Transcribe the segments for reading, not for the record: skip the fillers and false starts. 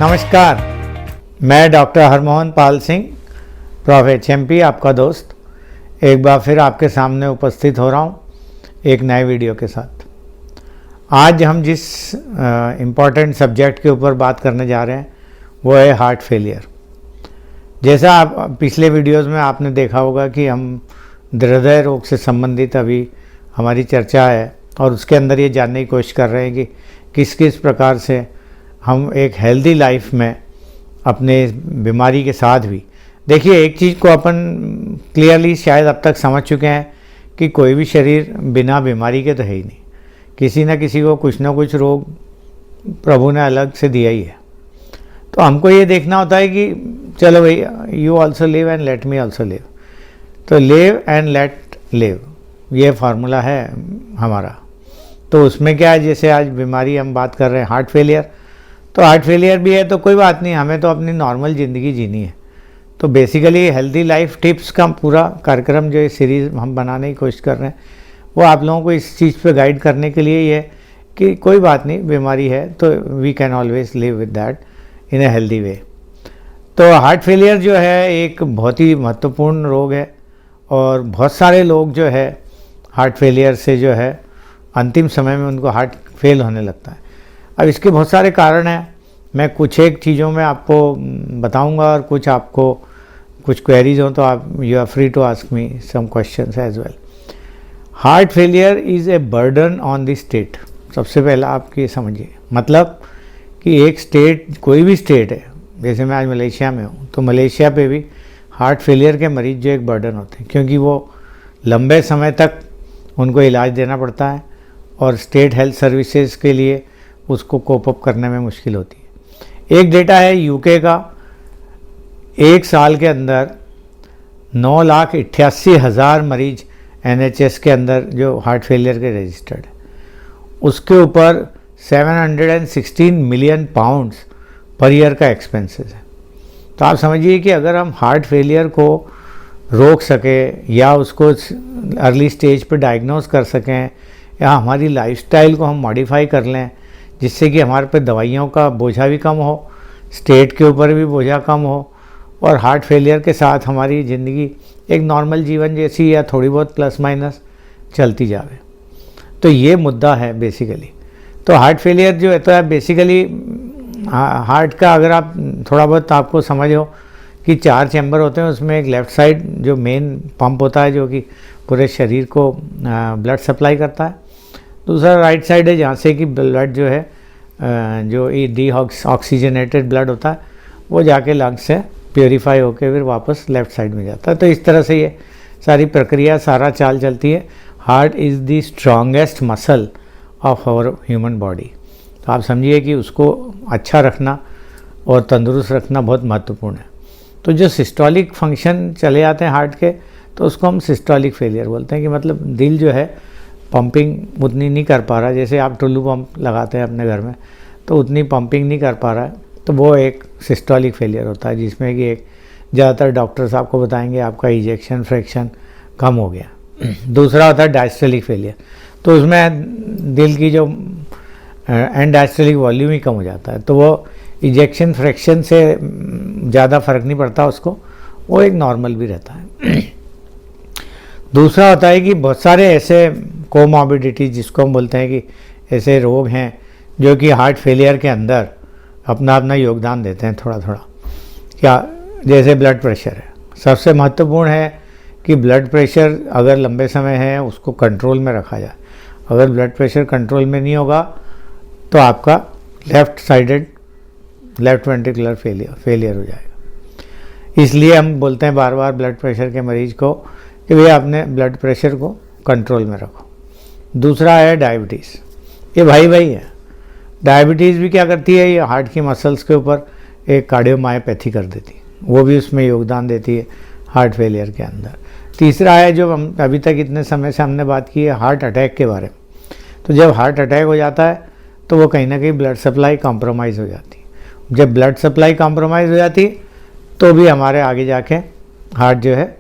नमस्कार, मैं doctor Harmohan Pal Singh, prof HMP, आपका दोस्त एक बार फिर आपके सामने उपस्थित हो रहा हूँ एक नए वीडियो के साथ। आज हम जिस इम्पॉर्टेंट सब्जेक्ट के ऊपर बात करने जा रहे हैं वो है हार्ट फेलियर। जैसा आप पिछले वीडियोस में आपने देखा होगा कि हम हृदय रोग से संबंधित अभी हमारी चर्चा है और उसके अंदर ये जानने की कोशिश कर रहे हैं कि किस किस प्रकार से हम एक हेल्दी लाइफ में अपने बीमारी के साथ भी, देखिए एक चीज़ को अपन क्लियरली शायद अब तक समझ चुके हैं कि कोई भी शरीर बिना बीमारी के तो है ही नहीं। किसी न किसी को कुछ ना कुछ रोग प्रभु ने अलग से दिया ही है। तो हमको ये देखना होता है कि चलो भाई, you also live and let me also live. तो लिव एंड लेट लिव, ये फार्मूला है हमारा। तो उसमें क्या है, जैसे आज बीमारी हम बात कर रहे हैं हार्ट फेलियर, तो हार्ट फेलियर भी है तो कोई बात नहीं, हमें तो अपनी नॉर्मल ज़िंदगी जीनी है। तो बेसिकली हेल्दी लाइफ टिप्स का पूरा कार्यक्रम जो ये सीरीज़ हम बनाने की कोशिश कर रहे हैं वो आप लोगों को इस चीज़ पे गाइड करने के लिए ही है कि कोई बात नहीं, बीमारी है तो we can always live with that in a healthy way. तो हार्ट फेलियर जो है एक बहुत ही महत्वपूर्ण रोग है और बहुत सारे लोग जो है हार्ट फेलियर से जो है अंतिम समय में उनको हार्ट फेल होने लगता है। अब इसके बहुत सारे कारण हैं, मैं कुछ एक चीज़ों में आपको बताऊंगा और कुछ आपको कुछ क्वेरीज हो तो आप you are free to ask me some questions as well. Heart failure is a burden on the state. सबसे पहला आप ये समझिए, मतलब कि एक स्टेट, कोई भी स्टेट है, जैसे मैं आज मलेशिया में हूँ तो मलेशिया पे भी हार्ट फेलियर के मरीज जो एक बर्डन होते हैं, क्योंकि वो लंबे समय तक उनको इलाज देना पड़ता है और स्टेट हेल्थ सर्विसेज के लिए उसको कोप अप करने में मुश्किल होती है। एक डेटा है यूके का, एक साल के अंदर 9,88,000 मरीज NHS के अंदर जो हार्ट फेलियर के रजिस्टर्ड है, उसके ऊपर 716 मिलियन पाउंड्स पर ईयर का एक्सपेंसेस है। तो आप समझिए कि अगर हम हार्ट फेलियर को रोक सके या उसको अर्ली स्टेज पर डायग्नोज कर सकें या हमारी लाइफस्टाइल को हम मॉडिफाई कर लें जिससे कि हमारे पे दवाइयों का बोझा भी कम हो, स्टेट के ऊपर भी बोझा कम हो और हार्ट फेलियर के साथ हमारी ज़िंदगी एक नॉर्मल जीवन जैसी या थोड़ी बहुत प्लस माइनस चलती जावे। तो ये मुद्दा है बेसिकली। तो हार्ट फेलियर जो है तो है बेसिकली हार्ट का, अगर आप थोड़ा बहुत आपको समझ हो कि 4 चैम्बर होते हैं, उसमें एक लेफ़्ट साइड जो मेन पंप होता है जो कि पूरे शरीर को ब्लड सप्लाई करता है, दूसरा राइट साइड है जहाँ से कि ब्लड जो है जो ऑक्सीजनेटेड ब्लड होता है वो जाके लंग्स से प्योरीफाई होकर फिर वापस लेफ़्ट साइड में जाता है। तो इस तरह से ये सारी प्रक्रिया, सारा चाल चलती है। Heart is the strongest muscle of our human body. तो आप समझिए कि उसको अच्छा रखना और तंदुरुस्त रखना बहुत महत्वपूर्ण है। तो जो सिस्टोलिक फंक्शन चले जाते हैं हार्ट के, तो उसको हम सिस्टोलिक फेलियर बोलते हैं कि मतलब दिल जो है पंपिंग उतनी नहीं कर पा रहा, जैसे आप टुल्लू पंप लगाते हैं अपने घर में तो उतनी पंपिंग नहीं कर पा रहा है, तो वो एक सिस्टोलिक फेलियर होता है जिसमें कि एक ज़्यादातर डॉक्टर्स आपको बताएंगे आपका इजेक्शन फ्रैक्शन कम हो गया। दूसरा होता है डायस्टोलिक फेलियर, तो उसमें दिल की जो एंड डायस्टोलिक वॉल्यूम ही कम हो जाता है, तो वो इजेक्शन फ्रैक्शन से ज़्यादा फर्क नहीं पड़ता उसको, वो एक नॉर्मल भी रहता है। दूसरा होता है कि बहुत सारे ऐसे कोमॉर्बिडिटीज जिसको हम बोलते हैं कि ऐसे रोग हैं जो कि हार्ट फेलियर के अंदर अपना अपना योगदान देते हैं थोड़ा थोड़ा। क्या, जैसे ब्लड प्रेशर है, सबसे महत्वपूर्ण है कि ब्लड प्रेशर अगर लंबे समय है उसको कंट्रोल में रखा जाए। अगर ब्लड प्रेशर कंट्रोल में नहीं होगा तो आपका लेफ़्ट वेंट्रिकुलर फेलियर हो जाएगा। इसलिए हम बोलते हैं बार बार ब्लड प्रेशर के मरीज को कि भैया अपने ब्लड प्रेशर को कंट्रोल में रखो। दूसरा है डायबिटीज़, ये भाई है। डायबिटीज़ भी क्या करती है, ये हार्ट की मसल्स के ऊपर एक कार्डियोमायोपैथी कर देती है, वो भी उसमें योगदान देती है हार्ट फेलियर के अंदर। तीसरा है जो हम अभी तक इतने समय से हमने बात की है हार्ट अटैक के बारे में। तो जब हार्ट अटैक हो जाता है तो वो कहीं ना कहीं ब्लड सप्लाई कॉम्प्रोमाइज़ हो जाती है। जब ब्लड सप्लाई कॉम्प्रोमाइज़ हो जाती है तो भी हमारे आगे जाके हार्ट जो है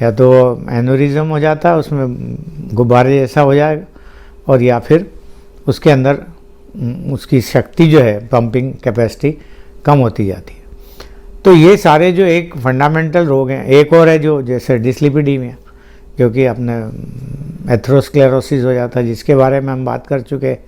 या तो एनोरिज्म हो जाता है, उसमें गुब्बारे जैसा हो जाएगा, और या फिर उसके अंदर उसकी शक्ति जो है पंपिंग कैपेसिटी कम होती जाती है। तो ये सारे जो एक फंडामेंटल रोग हैं, एक और है जो जैसे डिस्लिपिडीमिया, जो कि अपने एथेरोस्क्लेरोसिस हो जाता है, जिसके बारे में हम बात कर चुके हैं,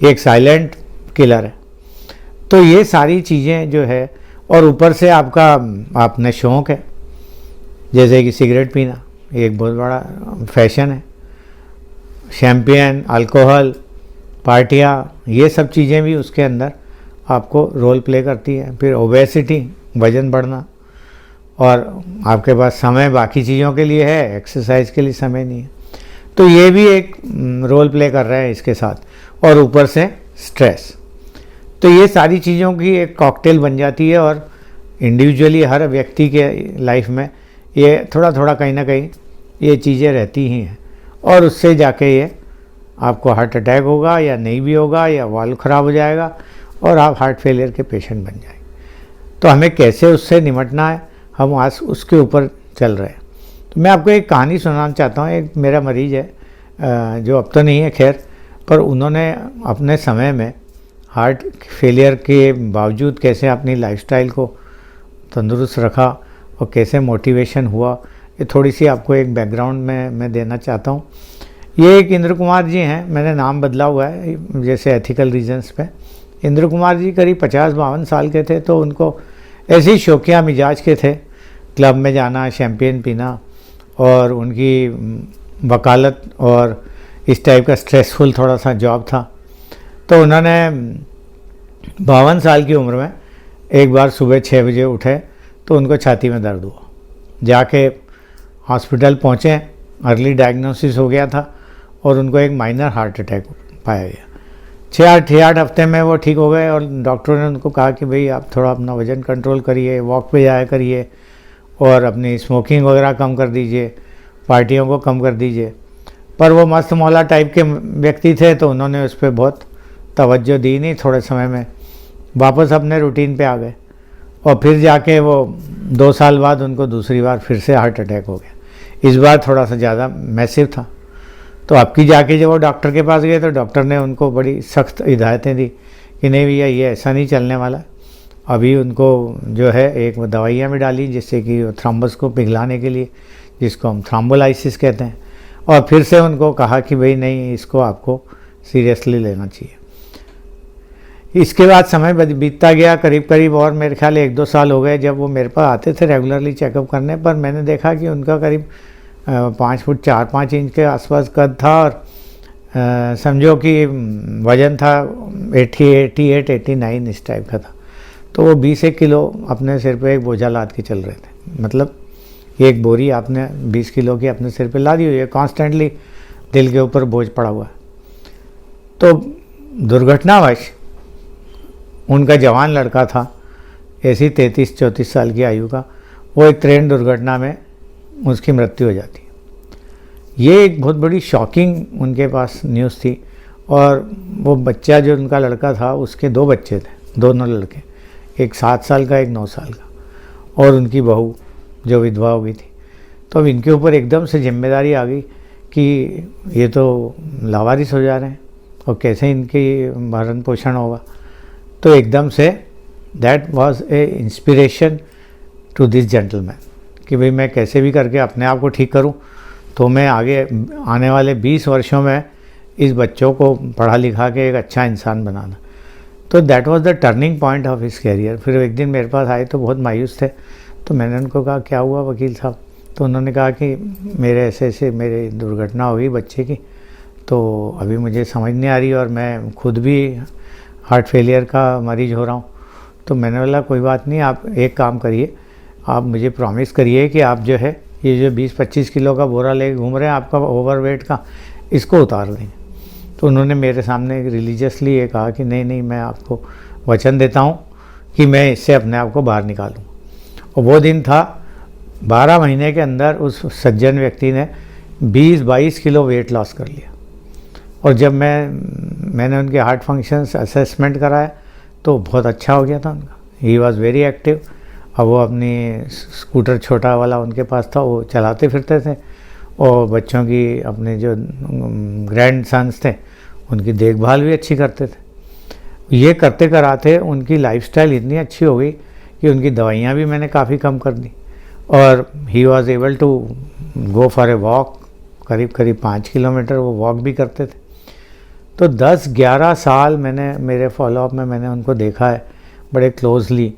ये एक साइलेंट किलर है। तो ये सारी चीज़ें जो है, और ऊपर से आपका आपने शौक है जैसे कि सिगरेट पीना, ये एक बहुत बड़ा फैशन है, शैम्पेन, अल्कोहल, पार्टियाँ, ये सब चीज़ें भी उसके अंदर आपको रोल प्ले करती है। फिर ओबेसिटी, वज़न बढ़ना, और आपके पास समय बाकी चीज़ों के लिए है, एक्सरसाइज के लिए समय नहीं है, तो ये भी एक रोल प्ले कर रहे हैं इसके साथ, और ऊपर से स्ट्रेस। तो ये सारी चीज़ों की एक कॉकटेल बन जाती है, और इंडिविजुअली हर व्यक्ति के लाइफ में ये थोड़ा थोड़ा कहीं ना कहीं ये चीज़ें रहती ही हैं, और उससे जाके ये आपको हार्ट अटैक होगा या नहीं भी होगा, या वाल्व ख़राब हो जाएगा और आप हार्ट फेलियर के पेशेंट बन जाएंगे। तो हमें कैसे उससे निपटना है, हम आज उसके ऊपर चल रहे हैं। तो मैं आपको एक कहानी सुनाना चाहता हूँ। एक मेरा मरीज़ है जो अब तो नहीं है खैर, पर उन्होंने अपने समय में हार्ट फेलियर के बावजूद कैसे अपनी लाइफस्टाइल को तंदुरुस्त रखा और कैसे मोटिवेशन हुआ, ये थोड़ी सी आपको एक बैकग्राउंड में मैं देना चाहता हूँ। ये एक इंद्र कुमार जी हैं, मैंने नाम बदला हुआ है जैसे एथिकल रीजंस पे। इंद्र कुमार जी करीब 50-52 साल के थे, तो उनको ऐसे ही शौकिया मिजाज के थे, क्लब में जाना, शैम्पेन पीना, और उनकी वकालत और इस टाइप का स्ट्रेसफुल थोड़ा सा जॉब था। तो उन्होंने 52 साल की उम्र में एक बार सुबह 6 बजे उठे तो उनको छाती में दर्द हुआ, जाके हॉस्पिटल पहुँचे, अर्ली डायग्नोसिस हो गया था और उनको एक माइनर हार्ट अटैक पाया गया। 6-8 हफ्ते में वो ठीक हो गए, और डॉक्टरों ने उनको कहा कि भाई आप थोड़ा अपना वज़न कंट्रोल करिए, वॉक पे जाया करिए, और अपनी स्मोकिंग वगैरह कम कर दीजिए, पार्टियों को कम कर दीजिए। पर वो मस्त मौला टाइप के व्यक्ति थे, तो उन्होंने उस पर बहुत तवज्जो दी नहीं। थोड़े समय में वापस अपने रूटीन पे आ गए, और फिर जाके वो 2 साल बाद उनको दूसरी बार फिर से हार्ट अटैक हो गया। इस बार थोड़ा सा ज़्यादा मैसिव था। तो आपकी जाके जब वो डॉक्टर के पास गए तो डॉक्टर ने उनको बड़ी सख्त हिदायतें दी कि नहीं भैया, ये ऐसा नहीं चलने वाला। अभी उनको जो है एक वो दवाइयाँ भी डाली जिससे कि थ्रोम्बस को पिघलाने के लिए, जिसको हम थ्रोम्बोलाइसिस कहते हैं, और फिर से उनको कहा कि भाई नहीं, इसको आपको सीरियसली लेना चाहिए। इसके बाद समय बीतता गया, करीब करीब और मेरे ख्याल 1-2 साल हो गए जब वो मेरे पास आते थे रेगुलरली चेकअप करने। पर मैंने देखा कि उनका करीब 5 फुट 4-5 इंच के आसपास कद था, और समझो कि वज़न था 88-89 इस टाइप का था। तो वो 20 किलो अपने सिर पे एक बोझा लाद के चल रहे थे। मतलब एक बोरी आपने 20 किलो की अपने सिर पे ला दी हुई है, कॉन्स्टेंटली दिल के ऊपर बोझ पड़ा हुआ है। तो दुर्घटनावश उनका जवान लड़का था, ऐसी 33-34 साल की आयु का, वो एक ट्रेन दुर्घटना में उसकी मृत्यु हो जाती है। ये एक बहुत बड़ी शॉकिंग उनके पास न्यूज़ थी। और वो बच्चा जो उनका लड़का था, उसके 2 बच्चे थे, दोनों लड़के, एक 7 साल का, एक 9 साल का, और उनकी बहू जो विधवा हो गई थी। तो अब इनके ऊपर एकदम से जिम्मेदारी आ गई कि ये तो लावारिस हो जा रहे हैं, और कैसे इनकी भरण पोषण होगा। तो एकदम से that was a inspiration to this gentleman कि भाई मैं कैसे भी करके अपने आप को ठीक करूं, तो मैं आगे आने वाले 20 वर्षों में इस बच्चों को पढ़ा लिखा के एक अच्छा इंसान बनाना। तो that was the turning point of his career. फिर एक दिन मेरे पास आए तो बहुत मायूस थे, तो मैंने उनको कहा क्या हुआ वकील साहब? तो उन्होंने कहा कि मेरे ऐसे मेरी दुर्घटना हो गई बच्चे की, तो अभी मुझे समझ नहीं आ रही, और मैं खुद भी हार्ट फेलियर का मरीज हो रहा हूँ। तो मैंने बोला कोई बात नहीं, आप एक काम करिए, आप मुझे प्रॉमिस करिए कि आप जो है ये जो 20-25 किलो का बोरा ले घूम रहे हैं आपका ओवरवेट का, इसको उतार देंगे। तो उन्होंने मेरे सामने रिलीजियसली ये कहा कि नहीं नहीं, मैं आपको वचन देता हूँ कि मैं इससे अपने आप को बाहर निकालूँ। और वो दिन था 12 महीने के अंदर उस सज्जन व्यक्ति ने 20-22 किलो वेट लॉस कर लिया। और जब मैंने उनके हार्ट फंक्शंस असेसमेंट कराया तो बहुत अच्छा हो गया था उनका। He was very active. अब वो अपनी स्कूटर छोटा वाला उनके पास था, वो चलाते फिरते थे, और बच्चों की अपने जो ग्रैंड सन्स थे उनकी देखभाल भी अच्छी करते थे। ये करते कराते उनकी लाइफस्टाइल इतनी अच्छी हो गई कि उनकी दवाइयाँ भी मैंने काफ़ी कम कर दी, और he was able to go for a walk, करीब करीब 5 किलोमीटर वो वॉक भी करते थे। तो 10-11 साल मैंने मेरे फॉलोअप में मैंने उनको देखा है बड़े क्लोजली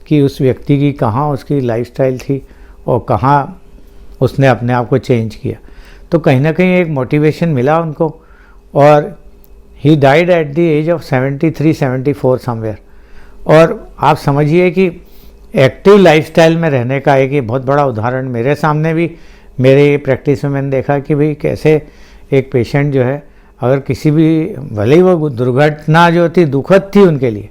कि उस व्यक्ति की कहाँ उसकी लाइफस्टाइल थी और कहाँ उसने अपने आप को चेंज किया। तो कहीं ना कहीं एक मोटिवेशन मिला उनको, और he died at the age of 73-74 somewhere. और आप समझिए कि एक्टिव लाइफस्टाइल में रहने का एक ये बहुत बड़ा उदाहरण मेरे सामने भी, मेरे प्रैक्टिस में मैंने देखा कि भाई कैसे एक पेशेंट जो है, अगर किसी भी, भले ही वो दुर्घटना जो थी दुखद थी उनके लिए,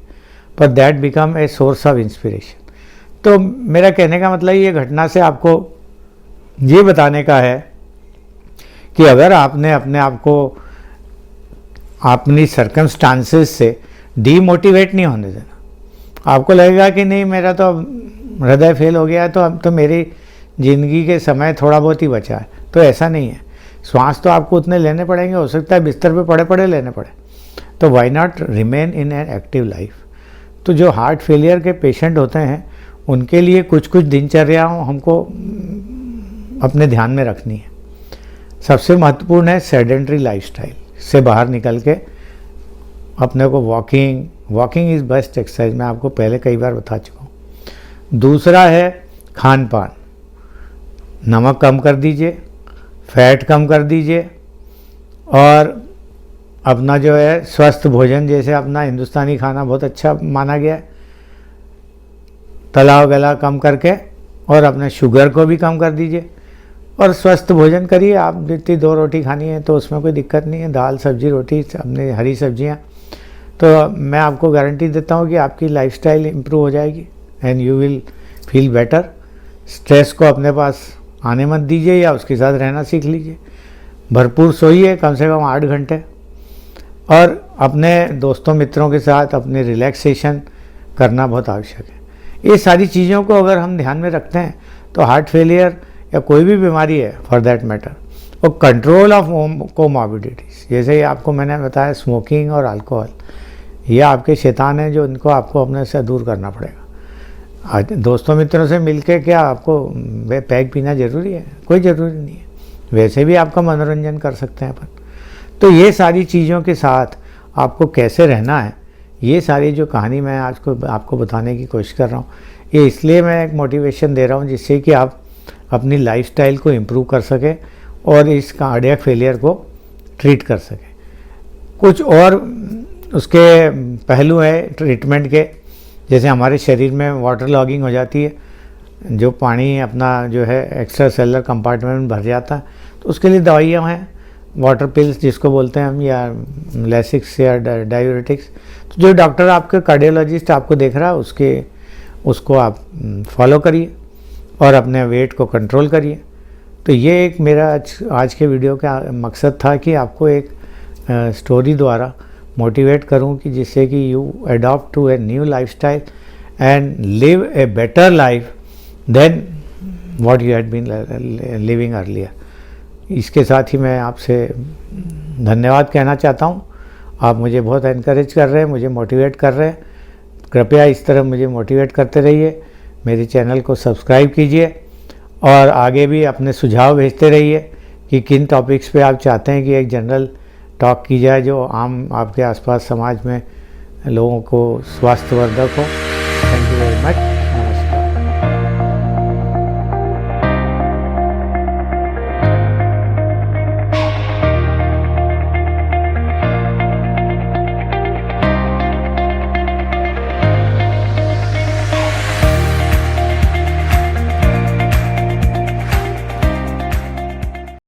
पर that become a source of inspiration. तो मेरा कहने का मतलब ये घटना से आपको ये बताने का है कि अगर आपने अपने आप को अपनी सर्कमस्टांसेस से डीमोटिवेट नहीं होने देना। आपको लगेगा कि नहीं मेरा तो हृदय फेल हो गया है, तो अब तो मेरी ज़िंदगी के समय थोड़ा बहुत ही बचा है, तो ऐसा नहीं है। श्वास तो आपको उतने लेने पड़ेंगे, हो सकता है बिस्तर पे पड़े पड़े लेने पड़े, तो why not remain in an active life. तो जो हार्ट फेलियर के पेशेंट होते हैं उनके लिए कुछ कुछ दिनचर्या हमको अपने ध्यान में रखनी है। सबसे महत्वपूर्ण है सेडेंट्री लाइफस्टाइल से बाहर निकल के अपने को वॉकिंग इज़ बेस्ट एक्सरसाइज, मैं आपको पहले कई बार बता चुका हूँ। दूसरा है खान पान, नमक कम कर दीजिए, फैट कम कर दीजिए, और अपना जो है स्वस्थ भोजन, जैसे अपना हिंदुस्तानी खाना बहुत अच्छा माना गया है, तला गला कम करके, और अपने शुगर को भी कम कर दीजिए और स्वस्थ भोजन करिए। आप जितनी 2 रोटी खानी है तो उसमें कोई दिक्कत नहीं है, दाल सब्जी रोटी, अपने हरी सब्जियां, तो मैं आपको गारंटी देता हूँ कि आपकी लाइफस्टाइल इम्प्रूव हो जाएगी and you will feel better. Stress को अपने पास आने मत दीजिए या उसके साथ रहना सीख लीजिए। भरपूर सोइए, कम से कम 8 घंटे, और अपने दोस्तों मित्रों के साथ अपने रिलैक्सेशन करना बहुत आवश्यक है। ये सारी चीज़ों को अगर हम ध्यान में रखते हैं तो हार्ट फेलियर या कोई भी बीमारी है फॉर दैट मैटर, और कंट्रोल ऑफ कोमॉर्बिडिटीज़, जैसे ही आपको मैंने बताया स्मोकिंग और अल्कोहल, ये आपके शैतान हैं जो इनको आपको अपने से दूर करना पड़ेगा। आज दोस्तों मित्रों से मिलके क्या आपको पैग पीना ज़रूरी है? कोई ज़रूरी नहीं है, वैसे भी आपका मनोरंजन कर सकते हैं अपन। तो ये सारी चीज़ों के साथ आपको कैसे रहना है, ये सारी जो कहानी मैं आज को आपको बताने की कोशिश कर रहा हूँ, ये इसलिए मैं एक मोटिवेशन दे रहा हूँ जिससे कि आप अपनी लाइफस्टाइल को इम्प्रूव कर सकें और इस कार्डियक फेलियर को ट्रीट कर सकें। कुछ और उसके पहलू हैं ट्रीटमेंट के, जैसे हमारे शरीर में वाटर लॉगिंग हो जाती है, जो पानी अपना जो है एक्स्ट्रा सेलुलर कंपार्टमेंट में भर जाता है, तो उसके लिए दवाइयाँ हैं, वाटर पिल्स जिसको बोलते हैं हम, या लेसिक्स या डायूरेटिक्स। तो जो डॉक्टर आपके कार्डियोलॉजिस्ट आपको देख रहा है उसको आप फॉलो करिए और अपने वेट को कंट्रोल करिए। तो ये एक मेरा आज के वीडियो का मकसद था कि आपको एक स्टोरी द्वारा मोटिवेट करूं कि जिससे कि you adopt to a new lifestyle and live a better life than what you had been living earlier. इसके साथ ही मैं आपसे धन्यवाद कहना चाहता हूं। आप मुझे बहुत एनकरेज कर रहे हैं, मुझे मोटिवेट कर रहे हैं। कृपया इस तरह मुझे मोटिवेट करते रहिए। मेरे चैनल को सब्सक्राइब कीजिए और आगे भी अपने सुझाव भेजते रहिए कि किन टॉपिक्स पे आप चाहते हैं कि एक जनरल टॉक की जाए जो आम आपके आसपास समाज में लोगों को स्वास्थ्यवर्धक हो।